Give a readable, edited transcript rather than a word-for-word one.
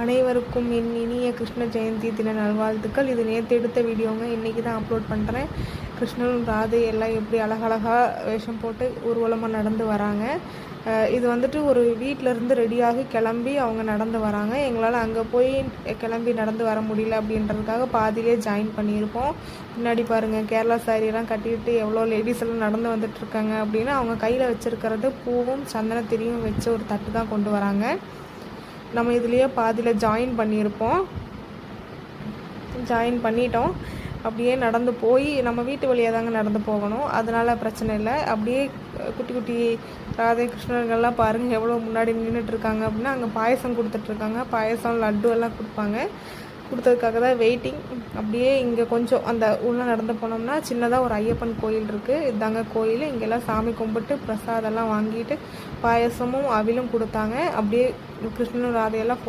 அனைவருக்கும் என் இனிய கிருஷ்ண ஜெயந்தி தின நல்வாழ்த்துக்கள். இது நேற்று எடுத்த வீடியோங்க, இன்றைக்கி தான் அப்லோட் பண்ணுறேன். கிருஷ்ணனும் ராதை எல்லாம் எப்படி அழகழகாக வேஷம் போட்டு ஊர்வலமாக நடந்து வராங்க. இது வந்துட்டு ஒரு வீட்டிலேருந்து ரெடியாகி கிளம்பி அவங்க நடந்து வராங்க. எங்களால் அங்கே போய் கிளம்பி நடந்து வர முடியல அப்படின்றதுக்காக பாதியிலே ஜாயின் பண்ணியிருப்போம். பின்னாடி பாருங்கள், கேரளா சாரியெல்லாம் கட்டிட்டு எவ்வளோ லேடிஸ் எல்லாம் நடந்து வந்துட்டுருக்காங்க அப்படின்னு. அவங்க கையில் வச்சுருக்கிறது பூவும் சந்தனத்திரியும் வச்சு ஒரு தட்டு தான் கொண்டு வராங்க. நம்ம இதுலேயே பாதியில் ஜாயின் பண்ணிட்டோம். அப்படியே நடந்து போய் நம்ம வீட்டு வழியாக தாங்க நடந்து போகணும், அதனால் பிரச்சனை இல்லை. அப்படியே குட்டி குட்டி ராதை கிருஷ்ணர்கள்லாம் பாருங்கள் எவ்வளோ முன்னாடி நின்றுட்டுருக்காங்க அப்படின்னா, அங்கே பாயசம் கொடுத்துட்ருக்காங்க. பாயசம் லட்டு எல்லாம் கொடுத்ததுக்காக தான் வெயிட்டிங். அப்படியே இங்கே கொஞ்சம் அந்த உள்ளே நடந்து போனோம்னா சின்னதாக ஒரு ஐயப்பன் கோயில் இருக்குது. இதாங்க கோயில். இங்கெல்லாம் சாமி கும்பிட்டு பிரசாதெல்லாம் வாங்கிட்டு பாயசமும் அவிலும் கொடுத்தாங்க. அப்படியே கிருஷ்ணன் ராதையெல்லாம்